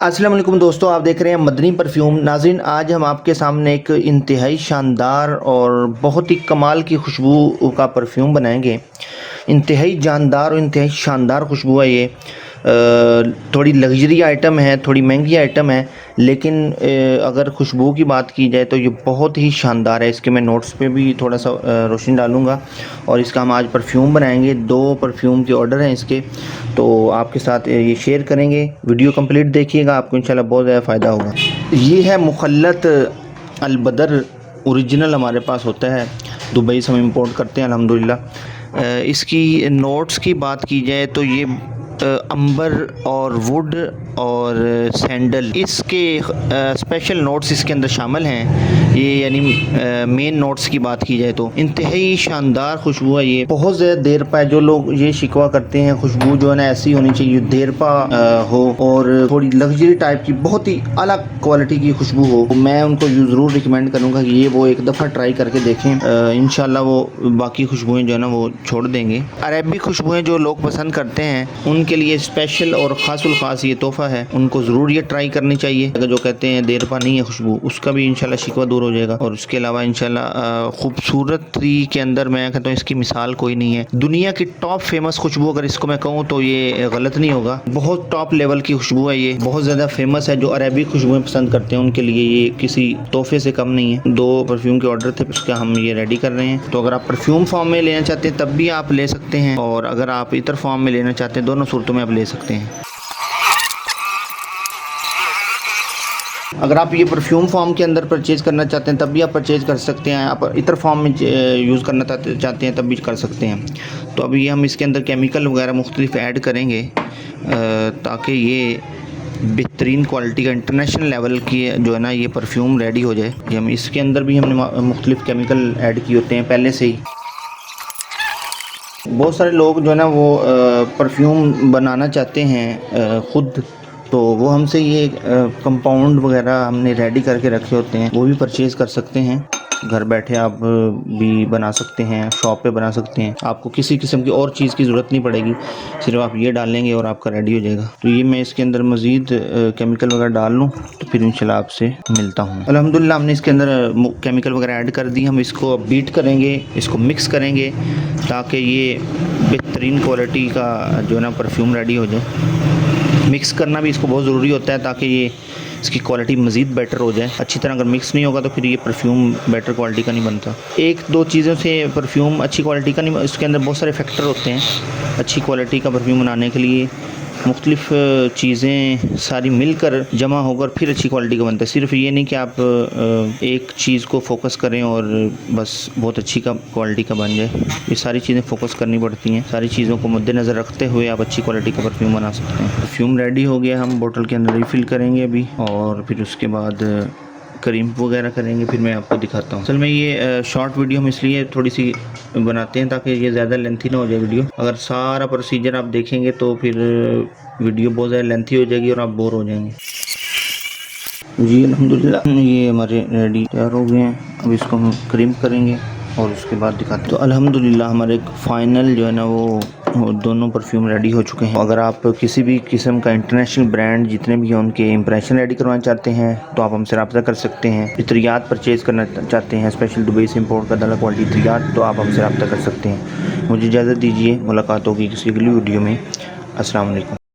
अस्सलाम वालेकुम दोस्तों, आप देख रहे हैं मदनी परफ्यूम। नाज़रीन, आज हम आपके सामने एक इंतहाई शानदार और बहुत ही कमाल की खुशबू का परफ्यूम बनाएंगे। इंतहाई जानदार और इंतहाई शानदार खुशबू है ये। थोड़ी लग्जरी आइटम है, थोड़ी महंगी आइटम है, लेकिन अगर खुशबू की बात की जाए तो ये बहुत ही शानदार है। इसके मैं नोट्स पे भी थोड़ा सा रोशनी डालूँगा और इसका हम आज परफ्यूम बनाएंगे। 2 परफ्यूम के ऑर्डर हैं इसके, तो आपके साथ ये शेयर करेंगे। वीडियो कंप्लीट देखिएगा, आपको इंशाल्लाह बहुत ज़्यादा फ़ायदा होगा। ये है मुखल्लत अलबदर, ओरिजिनल हमारे पास होता है, दुबई से हम इंपोर्ट करते हैं अल्हम्दुलिल्लाह। इसकी नोट्स की बात की जाए तो ये अंबर और वुड और सैंडल, इसके स्पेशल नोट्स इसके अंदर शामिल हैं। ये यानी मेन नोट्स की बात की जाए तो इंतहाई शानदार खुशबू है ये। बहुत ज़्यादा देर पा, जो लोग ये शिकवा करते हैं खुशबू जो है ना ऐसी होनी चाहिए, देर पा हो और थोड़ी लग्जरी टाइप की, बहुत ही अलग क्वालिटी की खुशबू हो, तो मैं उनको ज़रूर रिकमेंड करूँगा कि ये वो एक दफ़ा ट्राई करके देखें। इंशाल्लाह वो बाकी खुशबुएँ जो है ना वो छोड़ देंगे। अरेबिक खुशबुएँ जो लोग पसंद करते हैं उनके लिए स्पेशल और ख़ासुल ख़ास ये तोहफ़ा है, उनको ज़रूर ये ट्राई करनी चाहिए। अगर जो कहते हैं देर पा नहीं है खुशबू, उसका भी इंशाल्लाह शिकवा दूर हो जाएगा। और उसके अलावा इंशाल्लाह खूबसूरती के अंदर मैं कहता हूँ इसकी मिसाल कोई नहीं है। दुनिया की टॉप फेमस खुशबू अगर इसको मैं कहूँ तो ये गलत नहीं होगा। बहुत टॉप लेवल की खुशबू है ये, बहुत ज़्यादा फेमस है। जो अरेबिक खुशबुएँ पसंद करते हैं उनके लिए ये किसी तोहफे से कम नहीं है। 2 परफ्यूम के ऑर्डर थे, उसका हम ये रेडी कर रहे हैं। तो अगर आप परफ्यूम फॉर्म में लेना चाहते हैं तब भी आप ले सकते हैं, और अगर आप इतर फॉर्म में लेना चाहते हैं, दोनों सूरतों में आप ले सकते हैं। अगर आप ये परफ्यूम फॉर्म के अंदर परचेज़ करना चाहते हैं तब भी आप परचेज़ कर सकते हैं। आप इतर फॉर्म में यूज़ करना चाहते हैं तब भी कर सकते हैं। तो अभी हम इसके अंदर केमिकल वगैरह मुख्तलिफ ऐड करेंगे ताकि ये बेहतरीन क्वालिटी का इंटरनेशनल लेवल की जो है ना ये परफ्यूम रेडी हो जाए। ये हम इसके अंदर भी हमने मुख्तलिफ केमिकल ऐड किए होते हैं पहले से ही। बहुत सारे लोग जो है ना वो परफ्यूम बनाना चाहते हैं ख़ुद, तो वो हमसे ये कंपाउंड वगैरह हमने रेडी करके रखे होते हैं, वो भी परचेज़ कर सकते हैं। घर बैठे आप भी बना सकते हैं, शॉप पे बना सकते हैं। आपको किसी किस्म की और चीज़ की ज़रूरत नहीं पड़ेगी, सिर्फ आप ये डालेंगे और आपका रेडी हो जाएगा। तो ये मैं इसके अंदर मज़ीद केमिकल वगैरह डाल लूँ तो फिर इंशाल्लाह आपसे मिलता हूँ। अल्हम्दुलिल्लाह हमने इसके अंदर केमिकल वगैरह ऐड कर दी। हम इसको बीट करेंगे, इसको मिक्स करेंगे ताकि ये बेहतरीन क्वालिटी का जो है ना परफ्यूम रेडी हो जाए। मिक्स करना भी इसको बहुत ज़रूरी होता है ताकि ये इसकी क्वालिटी मज़ीद बेटर हो जाए। अच्छी तरह अगर मिक्स नहीं होगा तो फिर ये परफ्यूम बेटर क्वालिटी का नहीं बनता। 1-2 चीज़ों से परफ्यूम अच्छी क्वालिटी का नहीं, इसके अंदर बहुत सारे फैक्टर होते हैं अच्छी क्वालिटी का परफ्यूम बनाने के लिए। मुख्तलिफ़ चीज़ें सारी मिलकर जमा होकर फिर अच्छी क्वालिटी का बनता है। सिर्फ ये नहीं कि आप एक चीज़ को फोकस करें और बस बहुत अच्छी क्वालिटी का बन जाए। ये सारी चीज़ें फोकस करनी पड़ती हैं। सारी चीज़ों को मद्देनज़र रखते हुए आप अच्छी क्वालिटी का परफ्यूम बना सकते हैं। परफ्यूम रेडी हो गया, हम बोतल के अंदर रिफ़िल करेंगे अभी, और फिर उसके बाद क्रीम वगैरह करेंगे, फिर मैं आपको दिखाता हूँ। असल में ये शॉर्ट वीडियो हम इसलिए थोड़ी सी बनाते हैं ताकि ये ज़्यादा लेंथी ना हो जाए वीडियो। अगर सारा प्रोसीजर आप देखेंगे तो फिर वीडियो बहुत ज़्यादा लेंथी हो जाएगी और आप बोर हो जाएंगे। जी अल्हम्दुलिल्लाह ये हमारे रेडी तैयार हो गए हैं। अब इसको हम क्रीम करेंगे और उसके बाद दिखाते हैं। तो अल्हम्दुलिल्लाह हमारे फाइनल जो है ना वो दोनों परफ्यूम रेडी हो चुके हैं। अगर आप किसी भी किस्म का इंटरनेशनल ब्रांड जितने भी हैं उनके इंप्रेशन रेडी करवाना चाहते हैं तो आप हमसे रब्ता कर सकते हैं। इत्रियात परचेज़ करना चाहते हैं, स्पेशल दुबई से इंपोर्ट का दाला क्वालिटी इत्रियात, तो आप हमसे रब्ता कर सकते हैं। मुझे इजाज़त दीजिए, मुलाकात होगी किसी अगली वीडियो में। अस्सलाम वालेकुम।